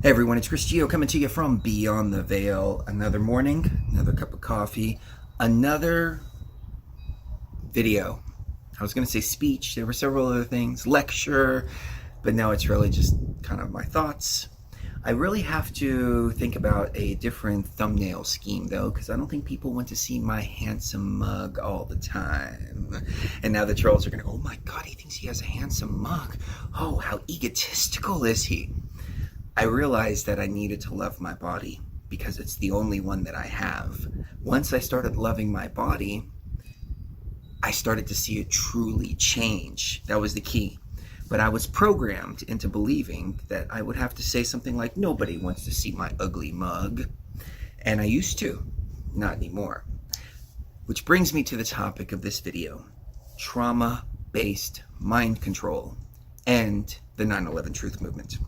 Hey everyone, it's Chris Gio coming to you from Beyond the Veil. Another morning, another cup of coffee, another video. I was going to say speech, there were several other things, lecture, but now it's really just kind of my thoughts. I really have to think about a different thumbnail scheme though, because I don't think people want to see my handsome mug all the time. And now the trolls are going to go, oh my god, he thinks he has a handsome mug. Oh, how egotistical is he? I realized that I needed to love my body because it's the only one that I have. Once I started loving my body, I started to see it truly change. That was the key. But I was programmed into believing that I would have to say something like, nobody wants to see my ugly mug. And I used to, not anymore. Which brings me to the topic of this video, trauma-based mind control and the 9/11 truth movement.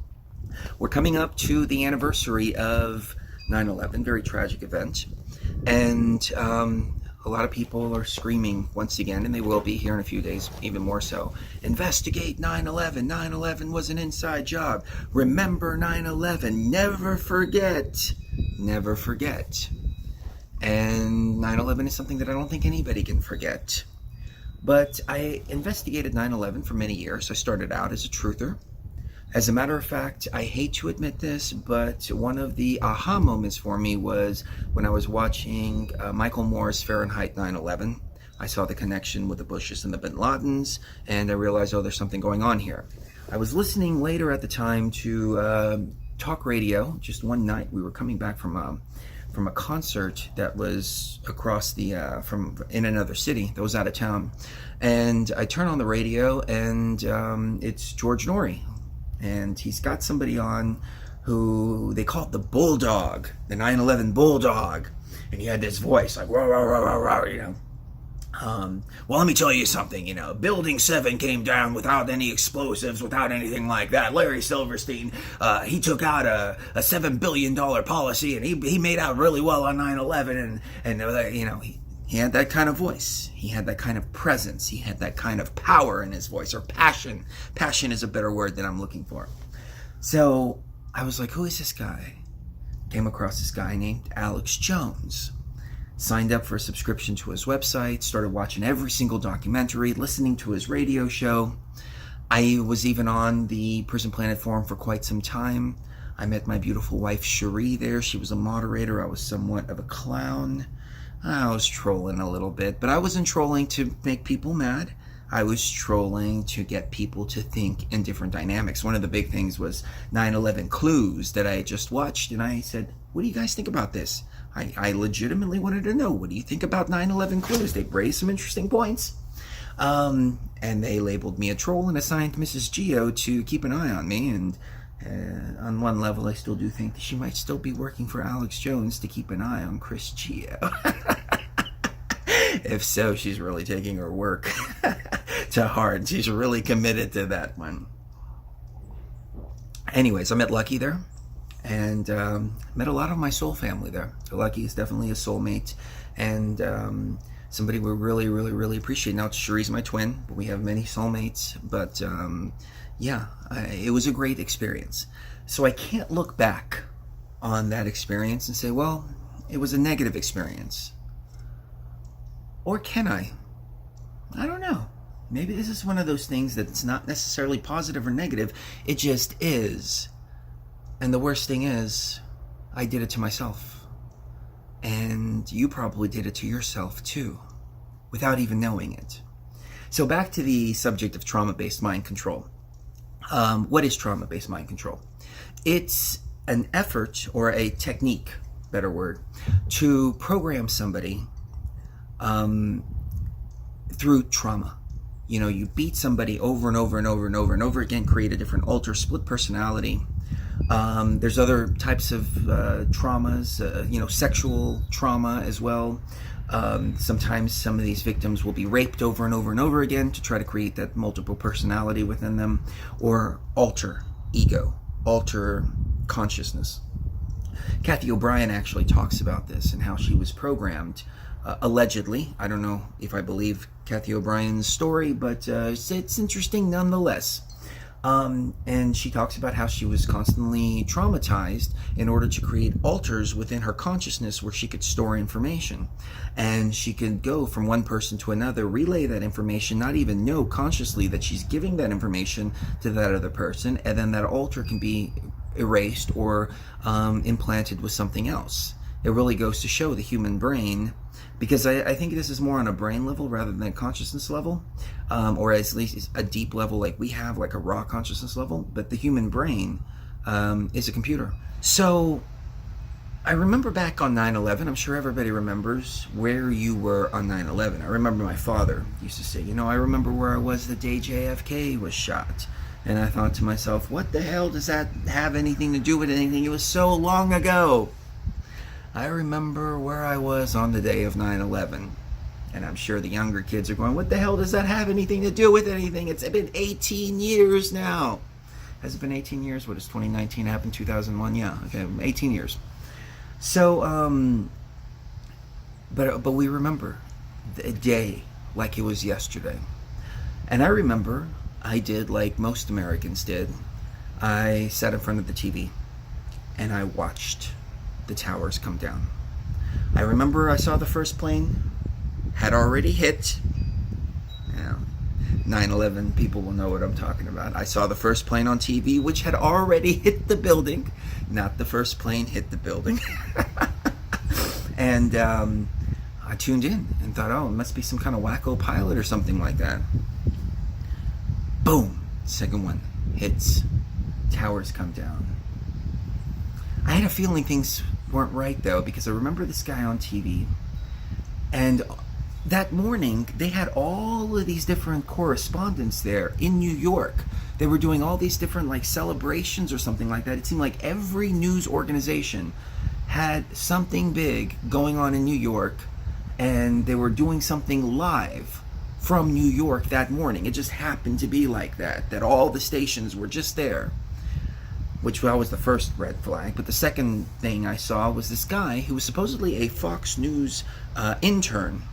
We're coming up to the anniversary of 9/11, very tragic event, and a lot of people are screaming once again, and they will be here in a few days, even more so. Investigate 9/11. 9/11 was an inside job. Remember 9/11. Never forget. Never forget. And 9/11 is something that I don't think anybody can forget. But I investigated 9/11 for many years. I started out as a truther. As a matter of fact, I hate to admit this, but one of the aha moments for me was when I was watching Michael Moore's Fahrenheit 9/11. I saw the connection with the Bushes and the Bin Ladens, and I realized, oh, there's something going on here. I was listening later at the time to talk radio. Just one night, we were coming back from a concert that was across the in another city that was out of town, and I turn on the radio, and it's George Noory. And he's got somebody on who they call it the Bulldog, the 9/11 Bulldog. And he had this voice like, rah, rah, rah, rah, rah, you know. Well, let me tell you something, Building 7 came down without any explosives, without anything like that. Larry Silverstein, he took out a $7 billion policy, and he made out really well on 9/11. And he had that kind of voice. He had that kind of presence. He had that kind of power in his voice, or passion. Passion is a better word that I'm looking for. So I was like, who is this guy? Came across this guy named Alex Jones. Signed up for a subscription to his website, started watching every single documentary, listening to his radio show. I was even on the Prison Planet forum for quite some time. I met my beautiful wife, Cherie, there. She was a moderator. I was somewhat of a clown. I was trolling a little bit, but I wasn't trolling to make people mad. I was trolling to get people to think in different dynamics. One of the big things was 9/11 Clues that I just watched, and I said, what do you guys think about this? I legitimately wanted to know, what do you think about 9/11 Clues? They raised some interesting points. And they labeled me a troll and assigned Mrs. Gio to keep an eye on me, and on one level, I still do think that she might still be working for Alex Jones to keep an eye on Chris Gio. If so, she's really taking her work to heart. She's really committed to that one. Anyways, I met Lucky there, and met a lot of my soul family there. Lucky is definitely a soulmate, and somebody we really, really, really appreciate. Now, Cherie's my twin, but we have many soulmates, but yeah, it was a great experience. So I can't look back on that experience and say, well, it was a negative experience. Or can I? I don't know. Maybe this is one of those things that's not necessarily positive or negative. It just is. And the worst thing is, I did it to myself. And you probably did it to yourself too, without even knowing it. So back to the subject of trauma-based mind control. What is trauma-based mind control? It's an effort, or a technique, better word, to program somebody through trauma. You beat somebody over and over and over and over and over again, create a different alter, split personality. There's other types of traumas, sexual trauma as well. Sometimes some of these victims will be raped over and over and over again to try to create that multiple personality within them, or alter ego, alter consciousness. Kathy O'Brien actually talks about this and how she was programmed, allegedly. I don't know if I believe Kathy O'Brien's story, but it's interesting nonetheless. And she talks about how she was constantly traumatized in order to create altars within her consciousness where she could store information. And she could go from one person to another, relay that information, not even know consciously that she's giving that information to that other person, and then that altar can be erased or implanted with something else. It really goes to show the human brain, because I think this is more on a brain level rather than a consciousness level, or at least a deep level like we have, like a raw consciousness level. But the human brain is a computer. So I remember back on 9/11, I'm sure everybody remembers where you were on 9/11. I remember my father used to say, I remember where I was the day JFK was shot. And I thought to myself, what the hell does that have anything to do with anything? It was so long ago. I remember where I was on the day of 9/11. And I'm sure the younger kids are going, what the hell does that have anything to do with anything? It's been 18 years now. Has it been 18 years? What is 2019 happened? 2001? Yeah, okay, 18 years. So, but we remember the day like it was yesterday. And I remember I did like most Americans did. I sat in front of the TV and I watched the towers come down. I remember I saw the first plane had already hit. 9/11 people will know what I'm talking about. I saw the first plane on TV which had already hit the building. Not the first plane hit the building. And I tuned in and thought, oh, it must be some kind of wacko pilot or something like that. Boom! Second one hits. Towers come down. I had a feeling things weren't right though, because I remember this guy on TV, and that morning they had all of these different correspondents there in New York. They were doing all these different like celebrations or something like that. It seemed like every news organization had something big going on in New York, and they were doing something live from New York that morning. It just happened to be like that all the stations were just there, which was the first red flag. But the second thing I saw was this guy who was supposedly a Fox News intern.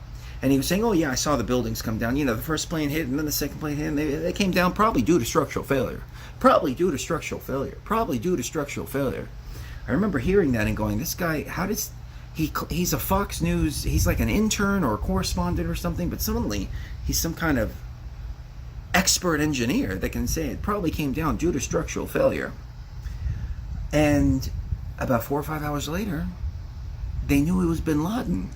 And he was saying, oh yeah, I saw the buildings come down. The first plane hit and then the second plane hit, and they came down probably due to structural failure. Probably due to structural failure. Probably due to structural failure. I remember hearing that and going, this guy, how does... He's a Fox News, he's like an intern or a correspondent or something, but suddenly he's some kind of expert engineer that can say it probably came down due to structural failure. And about 4 or 5 hours later, they knew it was bin Laden.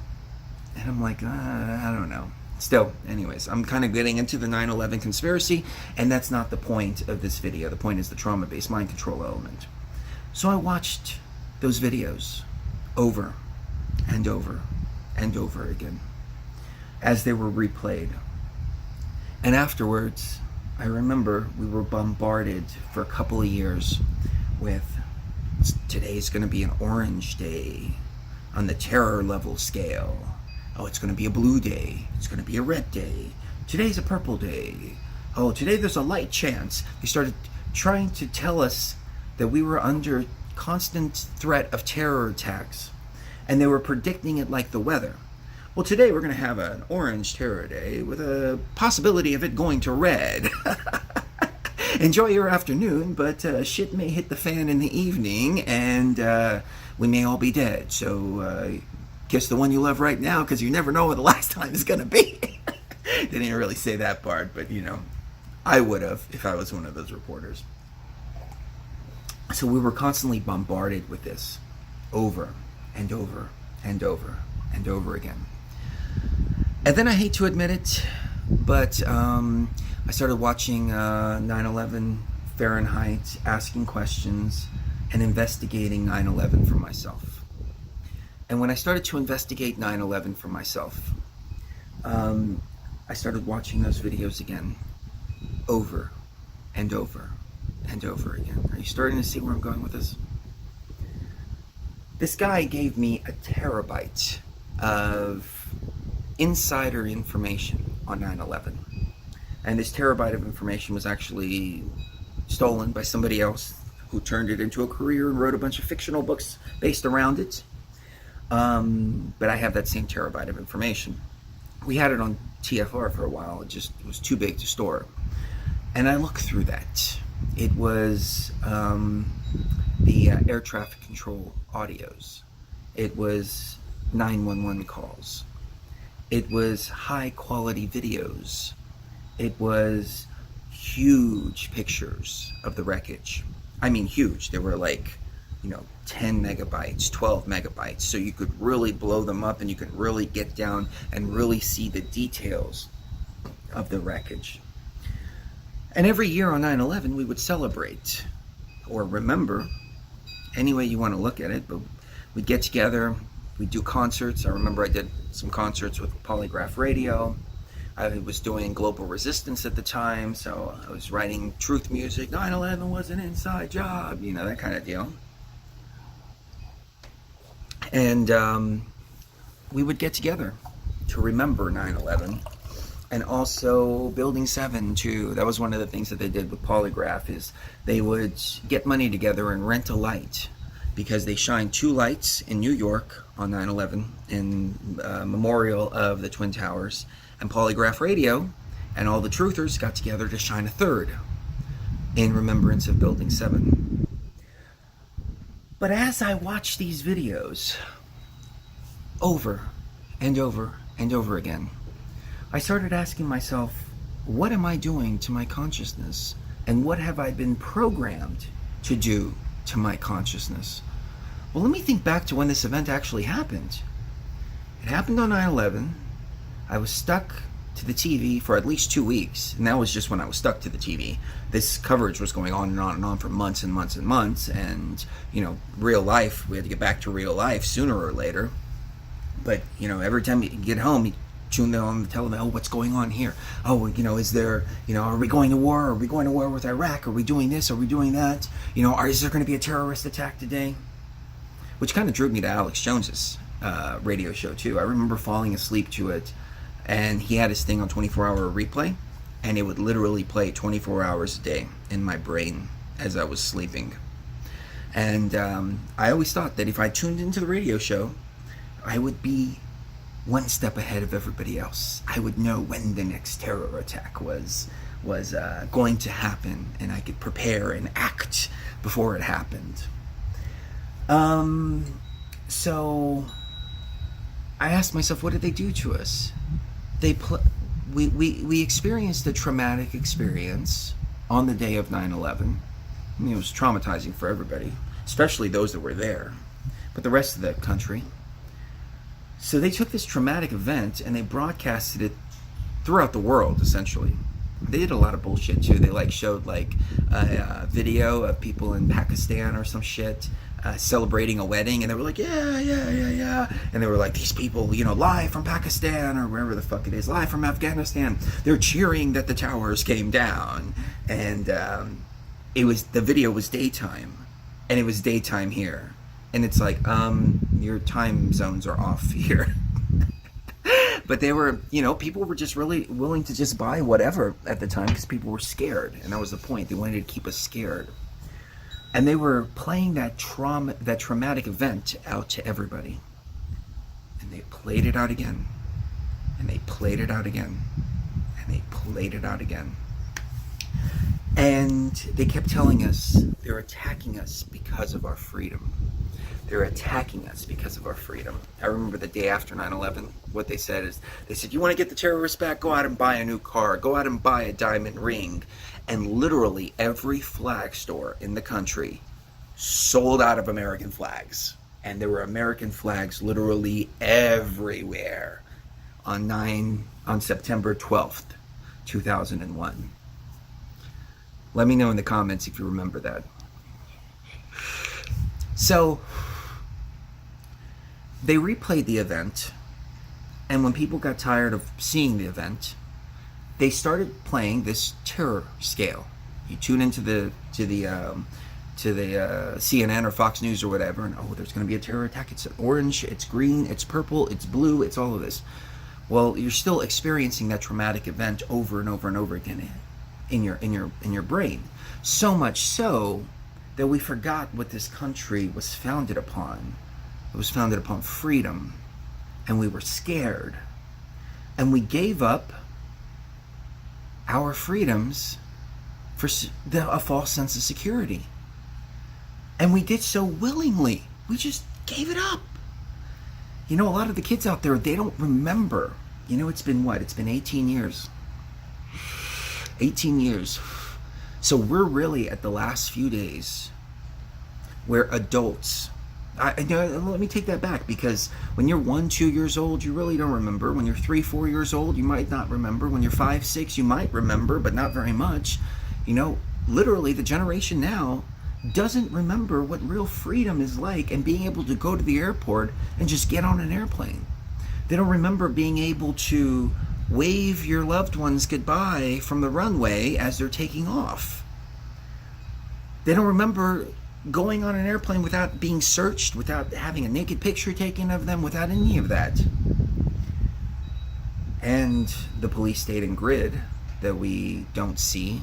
And I'm like, I don't know. Still, anyways, I'm kind of getting into the 9/11 conspiracy, and that's not the point of this video. The point is the trauma-based mind control element. So I watched those videos over and over and over again as they were replayed. And afterwards, I remember we were bombarded for a couple of years with, today's going to be an orange day on the terror level scale. Oh, it's going to be a blue day. It's going to be a red day. Today's a purple day. Oh, today there's a light chance. They started trying to tell us that we were under constant threat of terror attacks. And they were predicting it like the weather. Well, today we're going to have an orange terror day with a possibility of it going to red. Enjoy your afternoon, but shit may hit the fan in the evening, and we may all be dead. So kiss the one you love right now, because you never know what the last time is going to be. They didn't really say that part, but I would have if I was one of those reporters. So we were constantly bombarded with this over and over and over and over again. And then I hate to admit it, but I started watching 9/11 Fahrenheit, asking questions and investigating 9/11 for myself. And when I started to investigate 9/11 for myself, I started watching those videos again, over and over and over again. Are you starting to see where I'm going with this? This guy gave me a terabyte of insider information on 9/11. And this terabyte of information was actually stolen by somebody else who turned it into a career and wrote a bunch of fictional books based around it. But I have that same terabyte of information. We had it on TFR for a while. It just was too big to store. And I looked through that. It was the air traffic control audios. It was 911 calls. It was high quality videos. It was huge pictures of the wreckage. I mean, huge. They were like, 10 megabytes, 12 megabytes. So you could really blow them up and you could really get down and really see the details of the wreckage. And every year on 9/11, we would celebrate or remember, any way you want to look at it, but we'd get together, we'd do concerts. I remember I did some concerts with Polygraph Radio. I was doing Global Resistance at the time, so I was writing truth music. 9/11 was an inside job, that kind of deal. And we would get together to remember 9/11. And also Building 7 too. That was one of the things that they did with Polygraph, is they would get money together and rent a light, because they shined 2 lights in New York on 9/11 in memorial of the Twin Towers. And Polygraph Radio and all the truthers got together to shine a 3rd in remembrance of Building 7. But as I watched these videos over and over and over again, I started asking myself, what am I doing to my consciousness? And what have I been programmed to do to my consciousness? Well, let me think back to when this event actually happened. It happened on 9/11. I was stuck to the TV for at least 2 weeks, and that was just when I was stuck to the TV. This coverage was going on and on and on for months and months and months, and real life, we had to get back to real life sooner or later. But every time you get home, you tune on the television. Oh, what's going on here? Oh, is there, are we going to war? Are we going to war with Iraq? Are we doing this? Are we doing that? Is there going to be a terrorist attack today? Which kind of drew me to Alex Jones's radio show too. I remember falling asleep to it, and he had his thing on 24-hour replay, and it would literally play 24 hours a day in my brain as I was sleeping. And I always thought that if I tuned into the radio show, I would be one step ahead of everybody else. I would know when the next terror attack was going to happen, and I could prepare and act before it happened. So I asked myself, what did they do to us? We experienced a traumatic experience on the day of 9/11. I mean, it was traumatizing for everybody, especially those that were there, but the rest of the country. So they took this traumatic event and they broadcasted it throughout the world, essentially. They did a lot of bullshit too. They showed a video of people in Pakistan or some shit celebrating a wedding, and they were like, yeah, and they were like, these people, live from Pakistan or wherever the fuck it is, live from Afghanistan, they're cheering that the towers came down. And the video was daytime, and it was daytime here. And it's like, your time zones are off here. But they were, people were just really willing to just buy whatever at the time, because people were scared. And that was the point. They wanted to keep us scared. And they were playing that traumatic event out to everybody. And they played it out again. And they played it out again. And they played it out again. And they kept telling us they're attacking us because of our freedom. They're attacking us because of our freedom. I remember the day after 9/11, what they said is, they said, you want to get the terrorists back? Go out and buy a new car. Go out and buy a diamond ring. And literally every flag store in the country sold out of American flags. And there were American flags literally everywhere on September 12th, 2001. Let me know in the comments if you remember that. So they replayed the event, and when people got tired of seeing the event, they started playing this terror scale. You tune into the CNN or Fox News or whatever, and there's going to be a terror attack. It's orange, it's green, it's purple, it's blue, it's all of this. Well, you're still experiencing that traumatic event over and over and over again in your brain. So much so that we forgot what this country was founded upon. It was founded upon freedom, and we were scared, and we gave up our freedoms for a false sense of security. And we did so willingly. We just gave it up. You know, a lot of the kids out there, they don't remember. You know, it's been what? It's been 18 years. 18 years. So we're really at the last few days where adults, let me take that back, because when you're 1, 2 years old, you really don't remember. When you're 3, 4 years old, you might not remember. When you're 5, 6, you might remember, but not very much. You know, literally the generation now doesn't remember what real freedom is like and being able to go to the airport and just get on an airplane. They don't remember being able to wave your loved ones goodbye from the runway as they're taking off. They don't remember going on an airplane without being searched, without having a naked picture taken of them, without any of that. And the police state and grid that we don't see.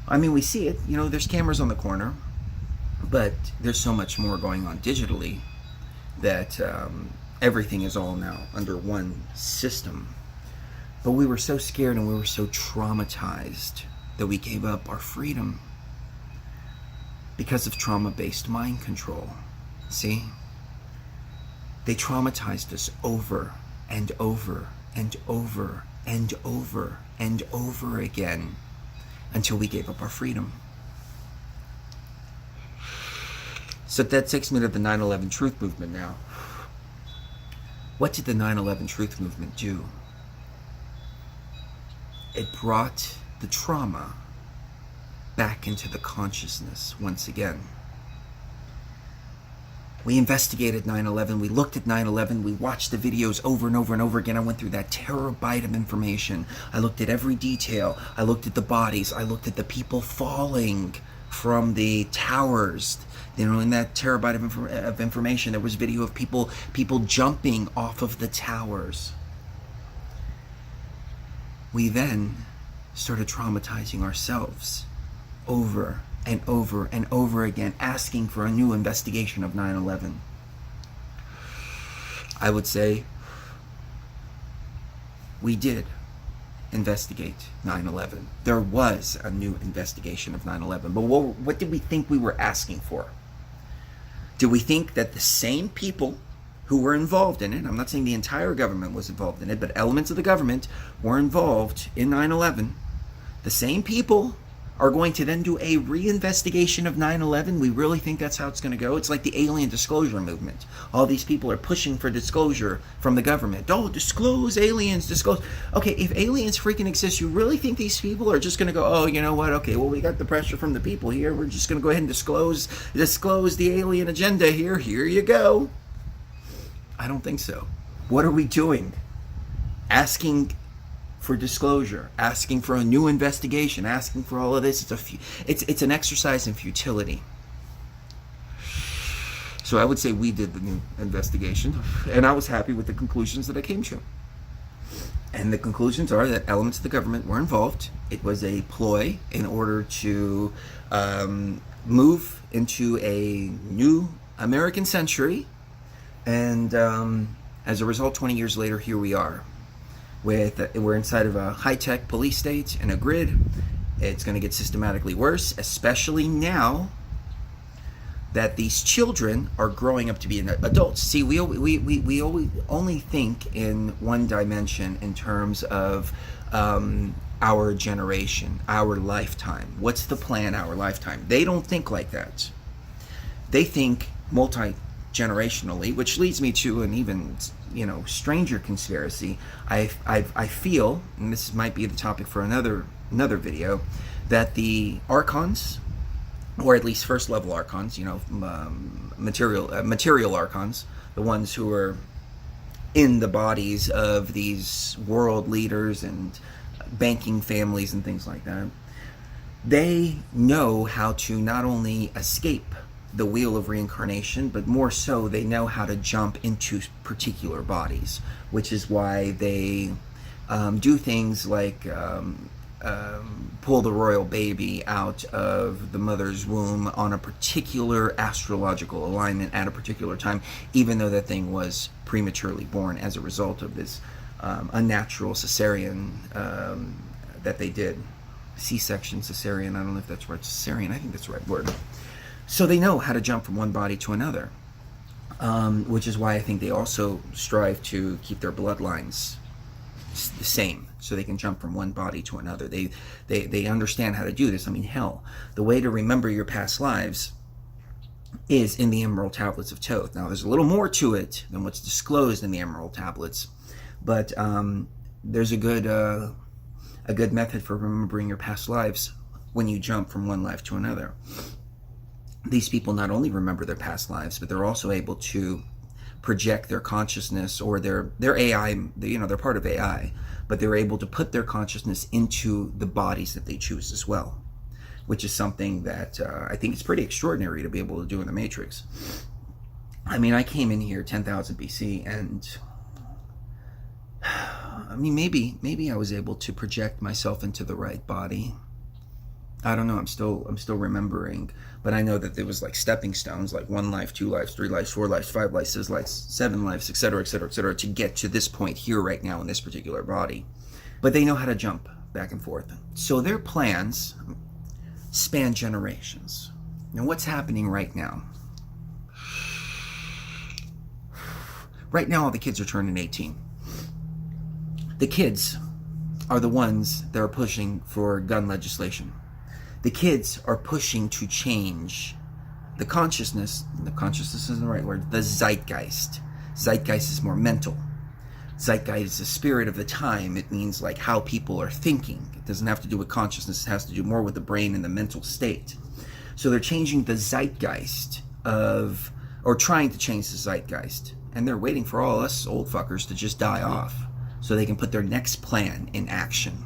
I mean, we see it, you know, there's cameras on the corner, but there's so much more going on digitally that everything is all now under one system. But we were so scared and we were so traumatized that we gave up our freedom because of trauma-based mind control. See? They traumatized us over and over and over and over and over again until we gave up our freedom. So that takes me to the 9/11 Truth Movement now. What did the 9/11 Truth Movement do? It brought the trauma back into the consciousness once again. We investigated 9/11, we looked at 9/11, we watched the videos over and over and over again. I went through that terabyte of information. I looked at every detail. I looked at the bodies. I looked at the people falling from the towers. You know, in that terabyte of information, there was video of people jumping off of the towers. We then started traumatizing ourselves over and over and over again, asking for a new investigation of 9/11. I would say we did investigate 9/11. There was a new investigation of 9/11. But what did we think we were asking for? Did we think that the same people who were involved in it, I'm not saying the entire government was involved in it, but elements of the government were involved in 9/11, the same people are going to then do a reinvestigation of 9/11? We really think that's how it's going to go? It's like the alien disclosure movement. All these people are pushing for disclosure from the government. Oh, disclose aliens, disclose. Okay, if aliens freaking exist, you really think these people are just going to go, oh, you know what? Okay, well, we got the pressure from the people here. We're just going to go ahead and disclose the alien agenda here. Here you go. I don't think so. What are we doing? Asking for disclosure, asking for a new investigation, asking for all of this. It's an exercise in futility. So I would say we did the new investigation, and I was happy with the conclusions that I came to. And the conclusions are that elements of the government were involved. It was a ploy in order to move into a new American century, and as a result, 20 years later, here we are. We're inside of a high-tech police state and a grid. It's going to get systematically worse, especially now that these children are growing up to be adults. See, we always only think in one dimension in terms of our generation, our lifetime. What's the plan, our lifetime? They don't think like that. They think multi-generationally, which leads me to an even stranger conspiracy. I feel, and this might be the topic for another video, that the archons, or at least first level archons, material archons, the ones who are in the bodies of these world leaders and banking families and things like that, they know how to not only escape the wheel of reincarnation, but more so they know how to jump into particular bodies, which is why they do things like pull the royal baby out of the mother's womb on a particular astrological alignment at a particular time, even though that thing was prematurely born as a result of this unnatural cesarean that they did. C-section, cesarean. I don't know if that's right. Cesarean, I think that's the right word. So they know how to jump from one body to another, which is why I think they also strive to keep their bloodlines the same, so they can jump from one body to another. They understand how to do this. I mean, hell, the way to remember your past lives is in the Emerald Tablets of Thoth. Now, there's a little more to it than what's disclosed in the Emerald Tablets, but there's a good method for remembering your past lives when you jump from one life to another. These people not only remember their past lives, but they're also able to project their consciousness, or their AI, they're part of AI, but they're able to put their consciousness into the bodies that they choose as well, which is something that I think is pretty extraordinary to be able to do in the Matrix. I mean, I came in here 10,000 BC, and I mean, maybe I was able to project myself into the right body. I don't know. I'm still remembering, but I know that there was like stepping stones, like 1 life, 2 lives, 3 lives, 4 lives, 5 lives, 6 lives, 7 lives, etc., etc., etc., to get to this point here right now in this particular body. But they know how to jump back and forth. So their plans span generations. Now, what's happening right now? Right now, all the kids are turning 18. The kids are the ones that are pushing for gun legislation. The kids are pushing to change the consciousness. The consciousness isn't the right word. The zeitgeist. Zeitgeist is more mental. Zeitgeist is the spirit of the time. It means like how people are thinking. It doesn't have to do with consciousness. It has to do more with the brain and the mental state. So they're changing the zeitgeist or trying to change the zeitgeist. And they're waiting for all us old fuckers to just die off so they can put their next plan in action.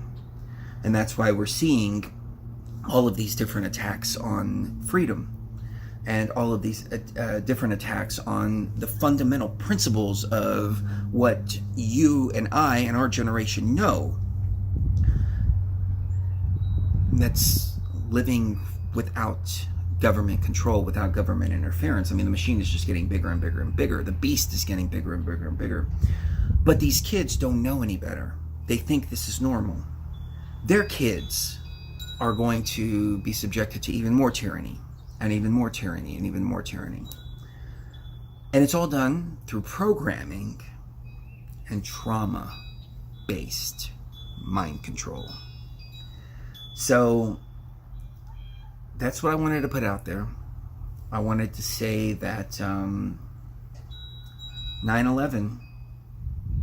And that's why we're seeing all of these different attacks on freedom, and all of these different attacks on the fundamental principles of what you and I and our generation know. And that's living without government control, without government interference. I mean, the machine is just getting bigger and bigger and bigger. The beast is getting bigger and bigger and bigger. But these kids don't know any better. They think this is normal. Their kids are going to be subjected to even more tyranny, and even more tyranny, and even more tyranny. And it's all done through programming and trauma-based mind control. So that's what I wanted to put out there. I wanted to say that 9/11,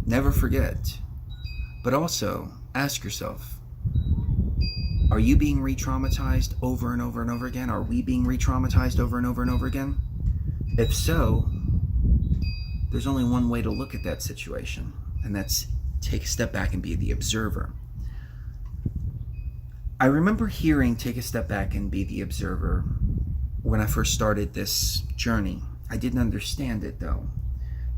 never forget, but also ask yourself, are you being re-traumatized over and over and over again? Are we being re-traumatized over and over and over again? If so, there's only one way to look at that situation, and that's take a step back and be the observer. I remember hearing take a step back and be the observer when I first started this journey. I didn't understand it though.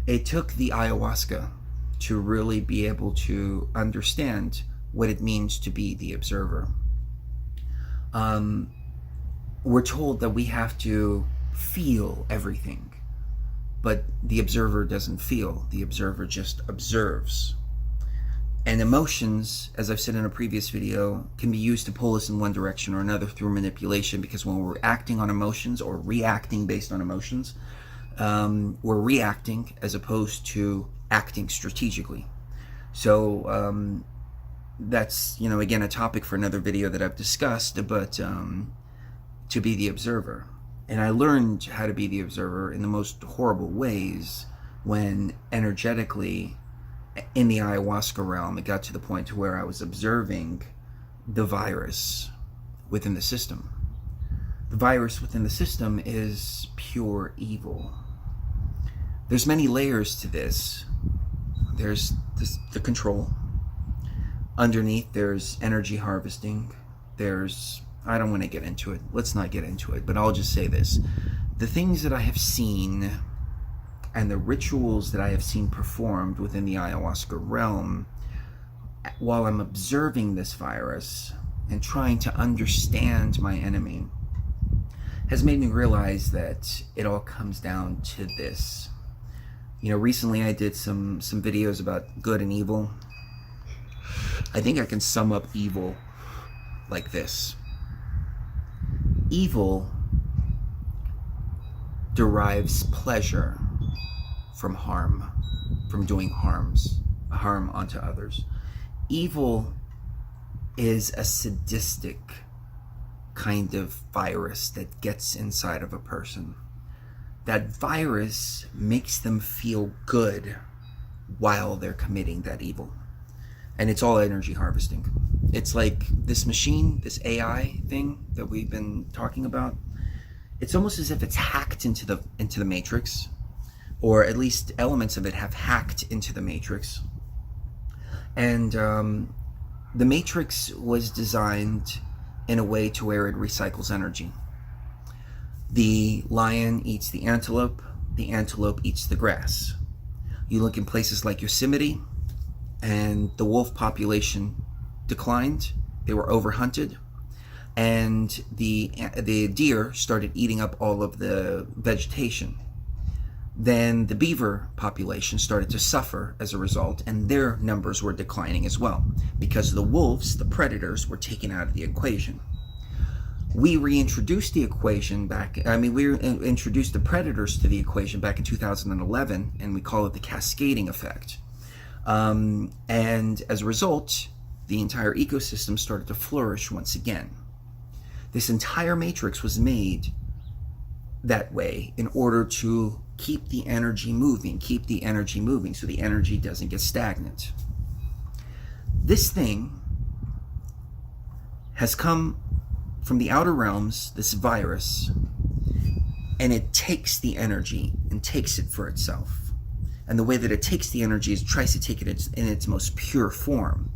It took the ayahuasca to really be able to understand what it means to be the observer. We're told that we have to feel everything, but the observer doesn't feel. The observer just observes. And emotions, as I've said in a previous video, can be used to pull us in one direction or another through manipulation, because when we're acting on emotions or reacting based on emotions, we're reacting as opposed to acting strategically. So that's, again, a topic for another video that I've discussed, but to be the observer. And I learned how to be the observer in the most horrible ways when energetically in the ayahuasca realm, it got to the point to where I was observing the virus within the system. The virus within the system is pure evil. There's many layers to this. There's the control. Underneath, there's energy harvesting. I don't want to get into it. Let's not get into it, but I'll just say this. The things that I have seen and the rituals that I have seen performed within the ayahuasca realm while I'm observing this virus and trying to understand my enemy has made me realize that it all comes down to this. Recently I did some videos about good and evil. I think I can sum up evil like this. Evil derives pleasure from harm, from doing harm onto others. Evil is a sadistic kind of virus that gets inside of a person. That virus makes them feel good while they're committing that evil. And it's all energy harvesting. It's like this machine, this AI thing that we've been talking about. It's almost as if it's hacked into the matrix, or at least elements of it have hacked into the matrix. And the matrix was designed in a way to where it recycles energy. The lion eats the antelope eats the grass. You look in places like Yosemite, and the wolf population declined. They were overhunted, and the deer started eating up all of the vegetation. Then the beaver population started to suffer as a result, and their numbers were declining as well, because the wolves, the predators, were taken out of the equation. We reintroduced the equation we introduced the predators to the equation back in 2011, and we call it the cascading effect. And as a result, the entire ecosystem started to flourish once again. This entire matrix was made that way in order to keep the energy moving, so the energy doesn't get stagnant. This thing has come from the outer realms, this virus, and it takes the energy and takes it for itself. And the way that it takes the energy is it tries to take it in its most pure form,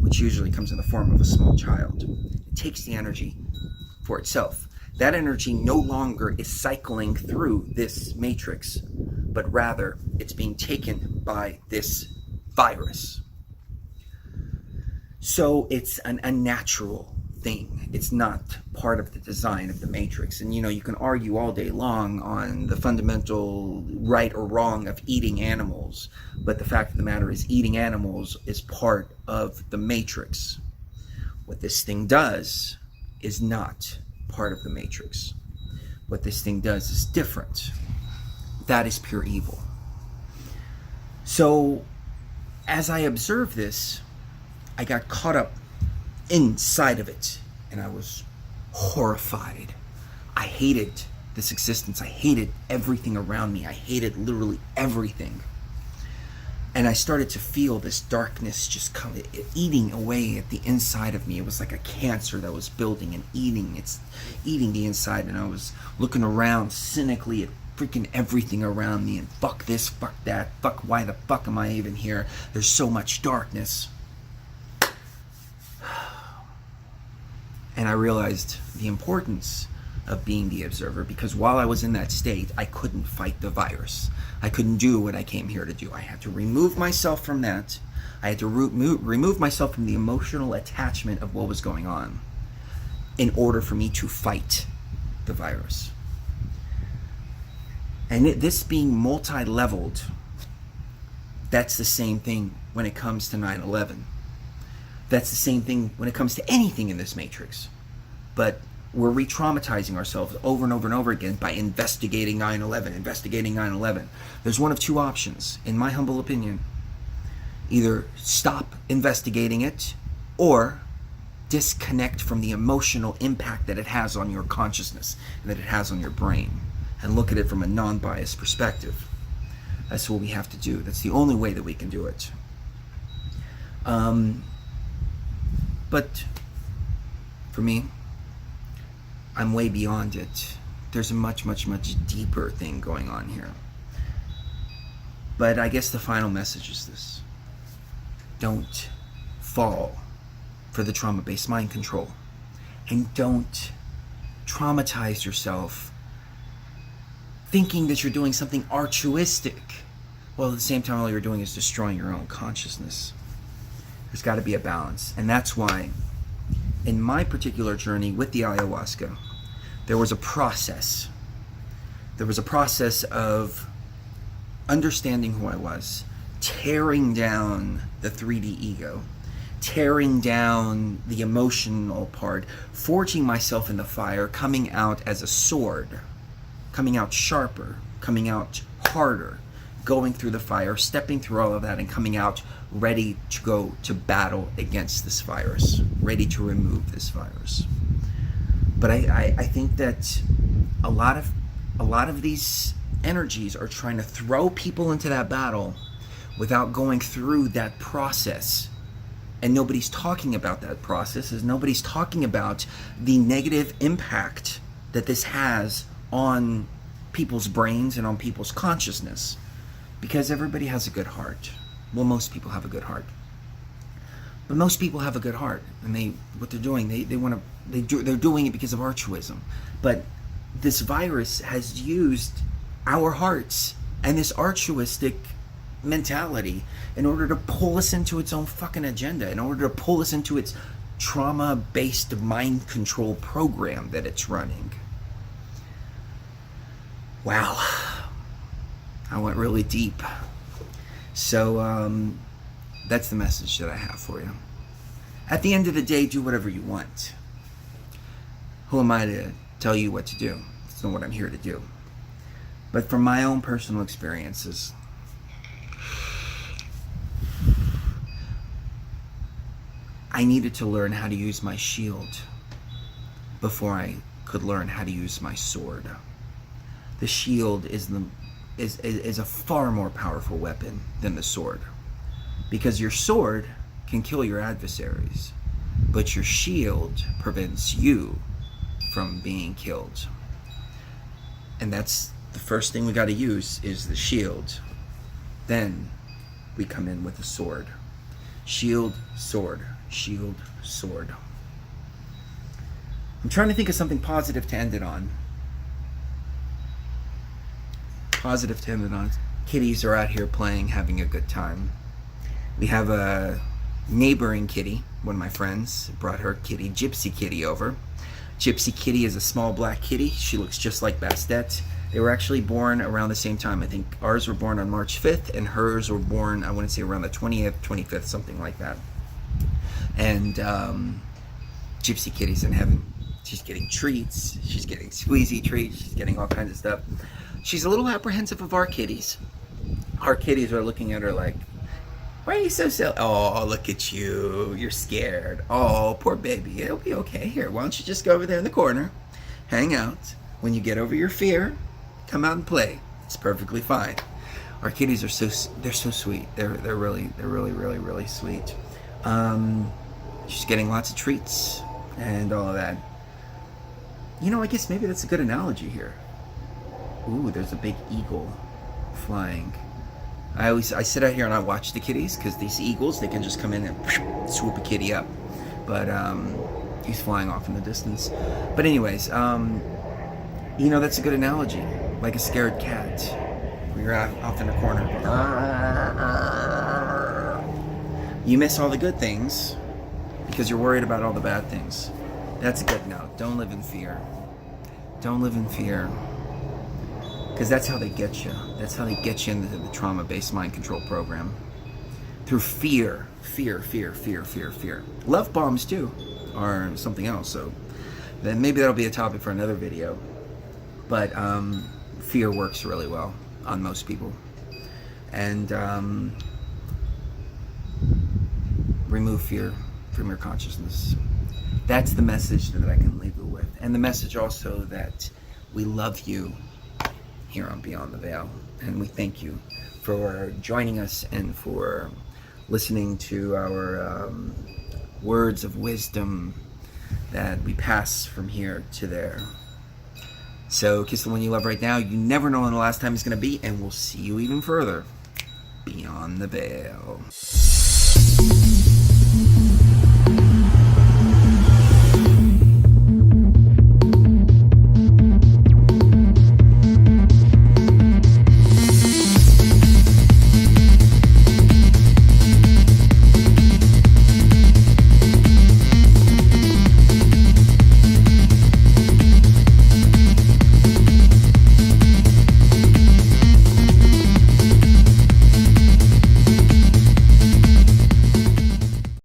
which usually comes in the form of a small child. It takes the energy for itself. That energy no longer is cycling through this matrix, but rather it's being taken by this virus. So it's an unnatural thing. It's not part of the design of the matrix. And you can argue all day long on the fundamental right or wrong of eating animals, but the fact of the matter is eating animals is part of the matrix. What this thing does is not part of the matrix. What this thing does is different. That is pure evil. So as I observed this, I got caught up inside of it, and I was horrified. I hated this existence. I hated everything around me. I hated literally everything. And I started to feel this darkness just eating away at the inside of me. It was like a cancer that was building and eating the inside. And I was looking around cynically at freaking everything around me, and fuck this, fuck that, fuck, why the fuck am I even here? There's so much darkness. And I realized the importance of being the observer, because while I was in that state, I couldn't fight the virus. I couldn't do what I came here to do. I had to remove myself from that. I had to remove myself from the emotional attachment of what was going on in order for me to fight the virus. And this being multi-leveled, that's the same thing when it comes to 9/11. That's the same thing when it comes to anything in this matrix. But we're re-traumatizing ourselves over and over and over again by investigating 9/11. There's one of two options, in my humble opinion. Either stop investigating it, or disconnect from the emotional impact that it has on your consciousness and that it has on your brain, and look at it from a non-biased perspective. That's what we have to do. That's the only way that we can do it. But for me, I'm way beyond it. There's a much, much, much deeper thing going on here. But I guess the final message is this: don't fall for the trauma-based mind control. And don't traumatize yourself thinking that you're doing something altruistic, while at the same time all you're doing is destroying your own consciousness. There's got to be a balance. And that's why in my particular journey with the ayahuasca, there was a process. There was a process of understanding who I was, tearing down the 3D ego, tearing down the emotional part, forging myself in the fire, coming out as a sword, coming out sharper, coming out harder, going through the fire, stepping through all of that, and coming out ready to go to battle against this virus, ready to remove this virus. But I think that a lot of these energies are trying to throw people into that battle without going through that process. And nobody's talking about that process, as nobody's talking about the negative impact that this has on people's brains and on people's consciousness. Because everybody has a good heart. Well, most people have a good heart. But most people have a good heart, and what they're doing, they're doing it because of altruism. But this virus has used our hearts and this altruistic mentality in order to pull us into its own fucking agenda, in order to pull us into its trauma-based mind control program that it's running. Wow. I went really deep. So that's the message that I have for you. At the end of the day, do whatever you want. Who am I to tell you what to do? It's not what I'm here to do. But from my own personal experiences, I needed to learn how to use my shield before I could learn how to use my sword. The shield is a far more powerful weapon than the sword, because your sword can kill your adversaries, but your shield prevents you from being killed. And that's the first thing we got to use, is the shield. Then we come in with the sword. Shield, sword. Shield, sword. I'm trying to think of something positive to end it on. Positive to end it on. Kitties are out here playing, having a good time. We have a neighboring kitty. One of my friends brought her kitty, Gypsy Kitty, over. Gypsy Kitty is a small black kitty. She looks just like Bastet. They were actually born around the same time. I think ours were born on March 5th, and hers were born, I want to say, around the 20th, 25th, something like that. And Gypsy Kitty's in heaven. She's getting treats. She's getting squeezy treats. She's getting all kinds of stuff. She's a little apprehensive of our kitties. Our kitties are looking at her like, why are you so silly? Oh, look at you. You're scared. Oh, poor baby. It'll be okay. Here, why don't you just go over there in the corner, hang out. When you get over your fear, come out and play. It's perfectly fine. Our kitties are they're so sweet. They're really sweet. She's getting lots of treats and all of that. You know, I guess maybe that's a good analogy here. Ooh, there's a big eagle flying. I sit out here and I watch the kitties, because these eagles, they can just come in and swoop a kitty up. But he's flying off in the distance. But anyways, you know, that's a good analogy. Like a scared cat. When you're out off in the corner. You miss all the good things because you're worried about all the bad things. That's a good note. Don't live in fear. Don't live in fear. Because that's how they get you. That's how they get you into the trauma-based mind control program. Through fear. Fear. Love bombs, too, are something else. So then maybe that'll be a topic for another video. But fear works really well on most people. And remove fear from your consciousness. That's the message that I can leave you with. And the message also that we love you here on Beyond the Veil. And we thank you for joining us and for listening to our words of wisdom that we pass from here to there. So kiss the one you love right now. You never know when the last time is going to be, and we'll see you even further beyond the veil.